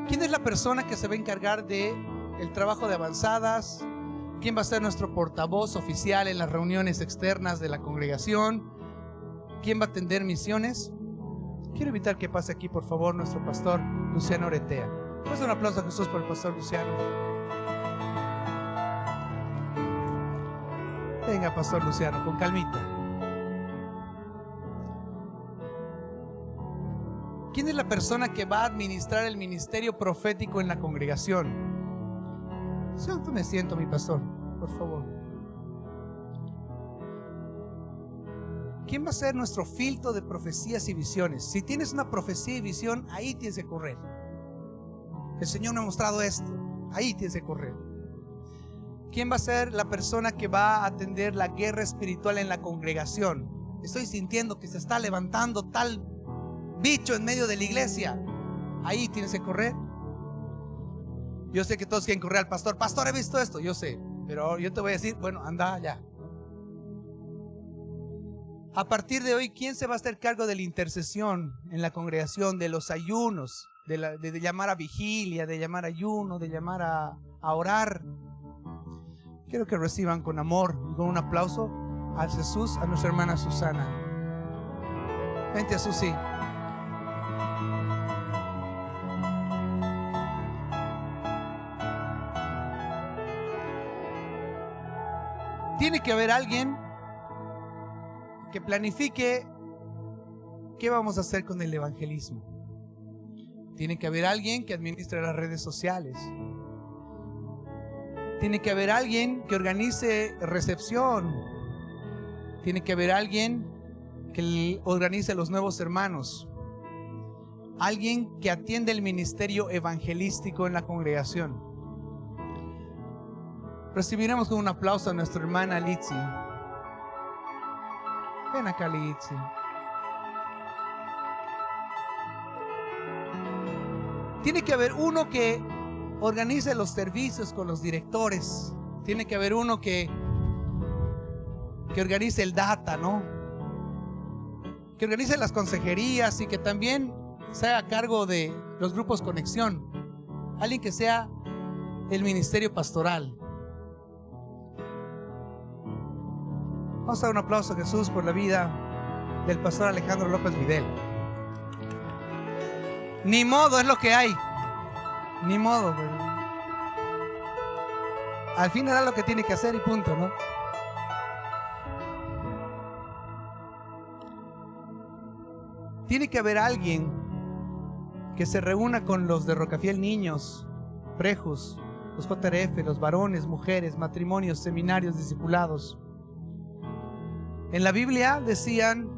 ¿Quién es la persona que se va a encargar de el trabajo de avanzadas? ¿Quién va a ser nuestro portavoz oficial en las reuniones externas de la congregación? ¿Quién va a atender misiones? Quiero invitar que pase aquí, por favor, nuestro pastor Luciano Oretea. Pues un aplauso a Jesús por el pastor Luciano. Venga, pastor Luciano, con calmita. ¿Quién es la persona que va a administrar el ministerio profético en la congregación? Siento, me siento, mi pastor, por favor. ¿Quién va a ser nuestro filtro de profecías y visiones? Si tienes una profecía y visión, ahí tienes que correr. El Señor me ha mostrado esto, ahí tienes que correr. ¿Quién va a ser la persona que va a atender la guerra espiritual en la congregación? Estoy sintiendo que se está levantando tal bicho en medio de la iglesia. Ahí tienes que correr. Yo sé que todos quieren correr al pastor. Pastor, he visto esto. Yo sé, pero yo te voy a decir, bueno, anda allá. A partir de hoy, ¿quién se va a hacer cargo de la intercesión en la congregación, de los ayunos, de llamar a vigilia, de llamar a ayuno, de llamar a orar? Quiero que reciban con amor y con un aplauso a Jesús, a nuestra hermana Susana. Vente a Susi. Tiene que haber alguien que planifique qué vamos a hacer con el evangelismo. Tiene que haber alguien que administre las redes sociales. Tiene que haber alguien que organice recepción. Tiene que haber alguien que organice los nuevos hermanos. Alguien que atiende el ministerio evangelístico en la congregación. Recibiremos con un aplauso a nuestra hermana Litsi. Ven acá, Litsi. Tiene que haber uno que organice los servicios con los directores. Tiene que haber uno que organice el data, ¿no? Que organice las consejerías y que también se haga cargo de los grupos conexión. Alguien que sea el ministerio pastoral. Vamos a dar un aplauso a Jesús por la vida del pastor Alejandro López Videla. Ni modo, es lo que hay. Ni modo, güey. Al fin hará lo que tiene que hacer y punto, ¿no? Tiene que haber alguien que se reúna con los de Rocafiel, niños, prejos, los JRF, los varones, mujeres, matrimonios, seminarios, discipulados. En la Biblia decían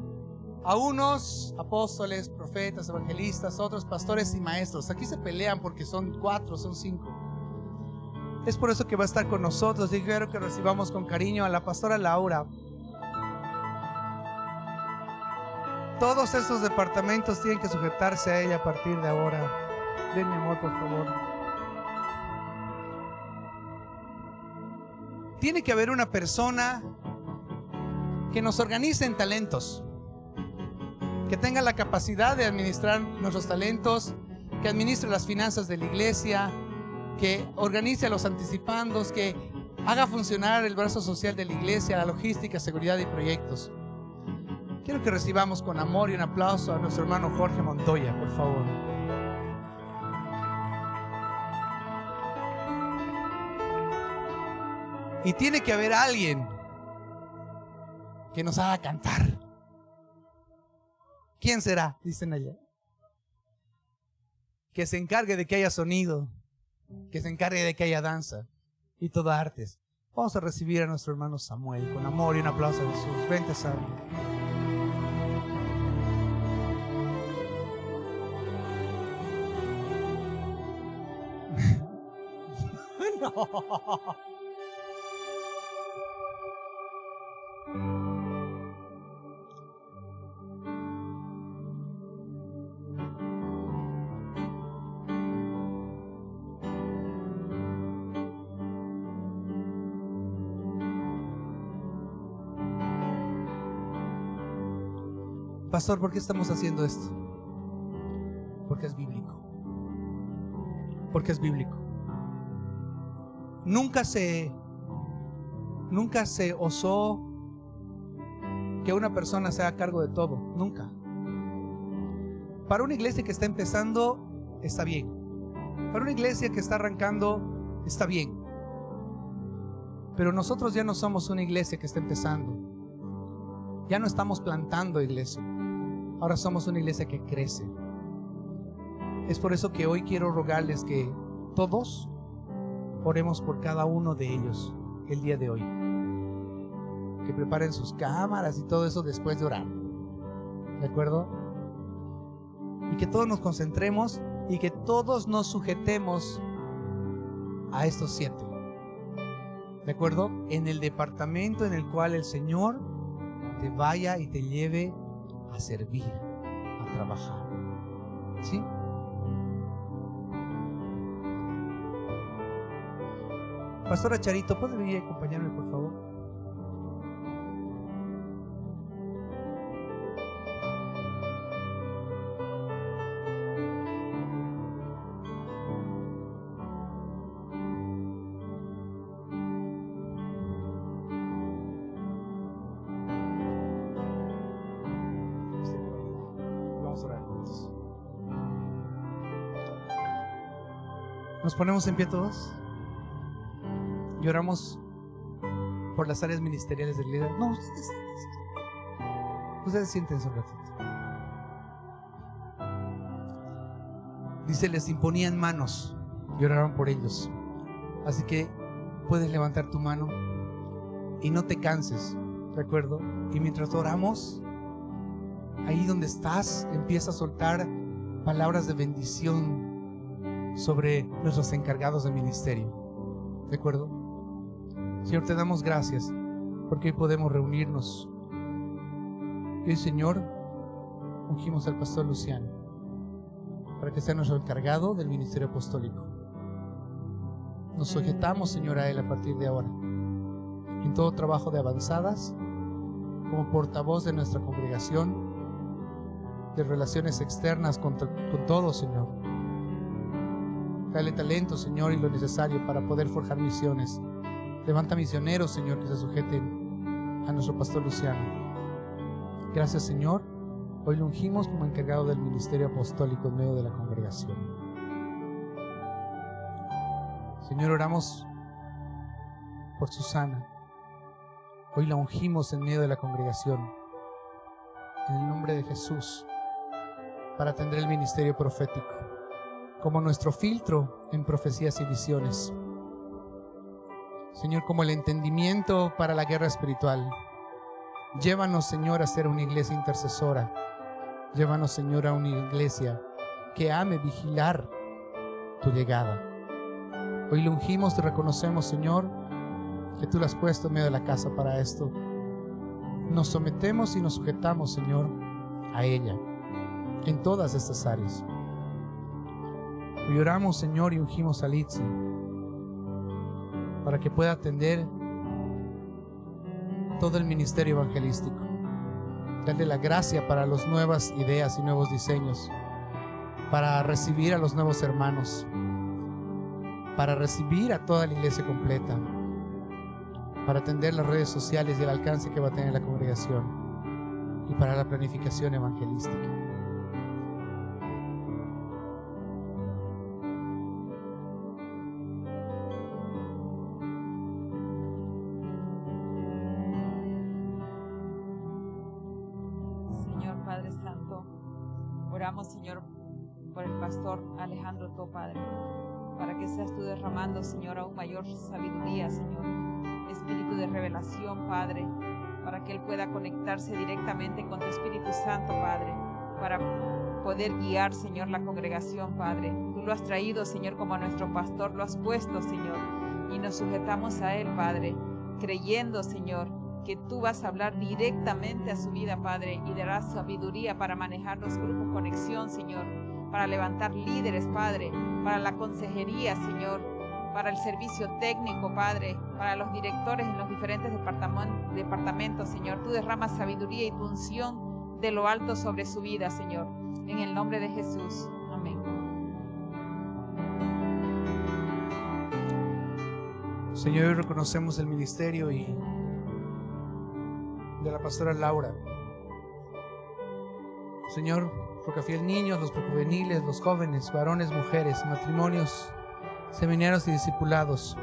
a unos apóstoles, profetas, evangelistas, otros pastores y maestros. Aquí se pelean porque son 4, son 5. Es por eso que va a estar con nosotros. Y quiero que recibamos con cariño a la pastora Laura. Todos esos departamentos tienen que sujetarse a ella a partir de ahora. Ven, mi amor, por favor. Tiene que haber una persona que nos organice en talentos, que tenga la capacidad de administrar nuestros talentos, que administre las finanzas de la iglesia, que organice a los anticipandos, que haga funcionar el brazo social de la iglesia, la logística, seguridad y proyectos. Quiero que recibamos con amor y un aplauso a nuestro hermano Jorge Montoya, por favor. Y tiene que haber alguien que nos haga cantar. ¿Quién será? Dicen allá. Que se encargue de que haya sonido, que se encargue de que haya danza y toda artes. Vamos a recibir a nuestro hermano Samuel con amor y un aplauso a Jesús. Vente, Samuel. No. Pastor, ¿por qué estamos haciendo esto? Porque es bíblico. Porque es bíblico. Nunca se osó que una persona se haga cargo de todo, nunca. Para una iglesia que está empezando, está bien. Para una iglesia que está arrancando, está bien. Pero nosotros ya no somos una iglesia que está empezando. Ya no estamos plantando iglesia. Ahora somos una iglesia que crece. Es por eso que hoy quiero rogarles que todos oremos por cada uno de ellos el día de hoy. Que preparen sus cámaras y todo eso después de orar. ¿De acuerdo? Y que todos nos concentremos y que todos nos sujetemos a estos 7. ¿De acuerdo? En el departamento en el cual el Señor te vaya y te lleve a servir, a trabajar. ¿Sí? Pastora Charito, ¿puede venir a acompañarme, por favor? Vamos a orar juntos. Nos ponemos en pie todos. Lloramos por las áreas ministeriales del líder. No, ustedes siéntense un ratito. Dice, les imponían manos y oraron por ellos. Así que puedes levantar tu mano y no te canses, ¿de acuerdo? Y mientras oramos, ahí donde estás, empieza a soltar palabras de bendición sobre nuestros encargados de ministerio, ¿de acuerdo? Señor, te damos gracias porque hoy podemos reunirnos. Y hoy, Señor, ungimos al pastor Luciano para que sea nuestro encargado del ministerio apostólico. Nos sujetamos, Señor, a él a partir de ahora en todo trabajo de avanzadas, como portavoz de nuestra congregación, de relaciones externas con todos, Señor. Dale talento, Señor, y lo necesario para poder forjar misiones. Levanta misioneros, Señor, que se sujeten a nuestro pastor Luciano. Gracias, Señor. Hoy lo ungimos como encargado del ministerio apostólico en medio de la congregación. Señor, oramos por Susana. Hoy la ungimos en medio de la congregación, en el nombre de Jesús, para atender el ministerio profético, como nuestro filtro en profecías y visiones. Señor, como el entendimiento para la guerra espiritual. Llévanos, Señor, a ser una iglesia intercesora. Llévanos, Señor, a una iglesia que ame vigilar tu llegada. Hoy lo ungimos y reconocemos, Señor, que tú lo has puesto en medio de la casa para esto. Nos sometemos y nos sujetamos, Señor, a ella en todas estas áreas. Hoy oramos, Señor, y ungimos a Litsi para que pueda atender todo el ministerio evangelístico. Darle la gracia para las nuevas ideas y nuevos diseños, para recibir a los nuevos hermanos, para recibir a toda la iglesia completa, para atender las redes sociales y el alcance que va a tener la congregación, y para la planificación evangelística. Oramos, Señor, por el pastor Alejandro To, Padre, para que seas tú derramando, Señor, aún mayor sabiduría, Señor, espíritu de revelación, Padre, para que él pueda conectarse directamente con tu Espíritu Santo, Padre, para poder guiar, Señor, la congregación, Padre. Tú lo has traído, Señor, como a nuestro pastor, lo has puesto, Señor, y nos sujetamos a él, Padre, creyendo, Señor, que tú vas a hablar directamente a su vida, Padre, y darás sabiduría para manejar los grupos Conexión, Señor, para levantar líderes, Padre, para la consejería, Señor, para el servicio técnico, Padre, para los directores en los diferentes departamentos, Señor. Tú derramas sabiduría y tu unción de lo alto sobre su vida, Señor, en el nombre de Jesús. Amén. Señor, hoy reconocemos el ministerio y de la pastora Laura. Señor, Rocafiel, niños, los prejuveniles, los jóvenes, varones, mujeres, matrimonios, seminarios y discipulados.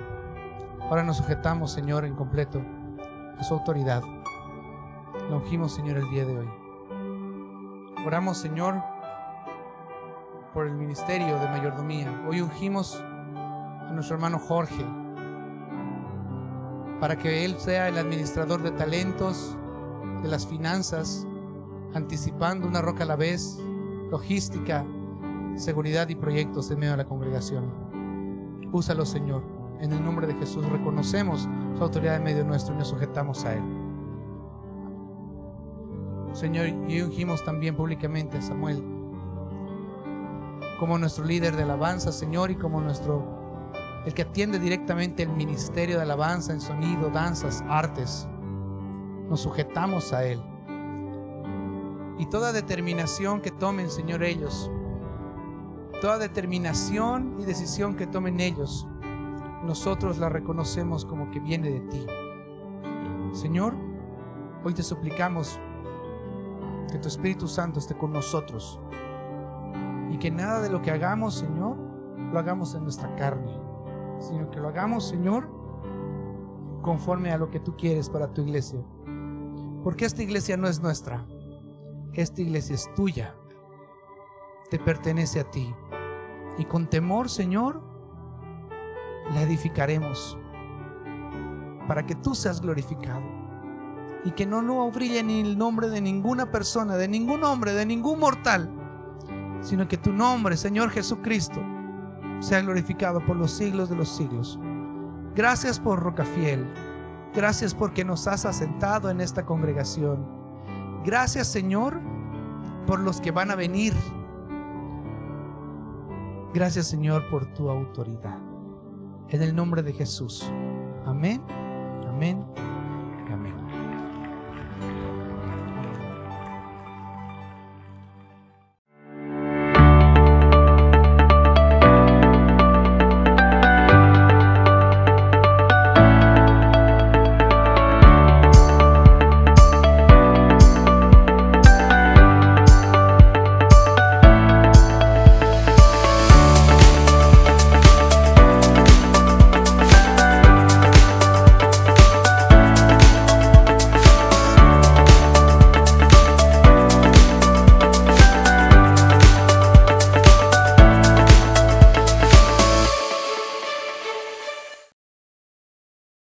Ahora nos sujetamos, Señor, en completo a su autoridad. La ungimos, Señor, el día de hoy. Oramos, Señor, por el ministerio de mayordomía. Hoy ungimos a nuestro hermano Jorge para que él sea el administrador de talentos, de las finanzas, anticipando una roca a la vez, logística, seguridad y proyectos en medio de la congregación. Úsalo, Señor. En el nombre de Jesús reconocemos su autoridad en medio nuestro y nos sujetamos a Él. Señor, y ungimos también públicamente a Samuel como nuestro líder de alabanza, Señor, y como el que atiende directamente el ministerio de alabanza en sonido, danzas, artes. Nos sujetamos a Él. Y toda determinación que tomen, Señor, ellos, toda determinación y decisión que tomen ellos, nosotros la reconocemos como que viene de ti. Señor, hoy te suplicamos que tu Espíritu Santo esté con nosotros y que nada de lo que hagamos, Señor, lo hagamos en nuestra carne, sino que lo hagamos, Señor, conforme a lo que tú quieres para tu iglesia. Porque esta iglesia no es nuestra. Esta iglesia es tuya, te pertenece a ti, y con temor, Señor, la edificaremos para que tú seas glorificado y que no brille ni el nombre de ninguna persona, de ningún hombre, de ningún mortal, sino que tu nombre, Señor Jesucristo, sea glorificado por los siglos de los siglos. Gracias por Rocafiel, gracias porque nos has asentado en esta congregación. Gracias, Señor, por los que van a venir. Gracias, Señor, por tu autoridad. En el nombre de Jesús. Amén, amén.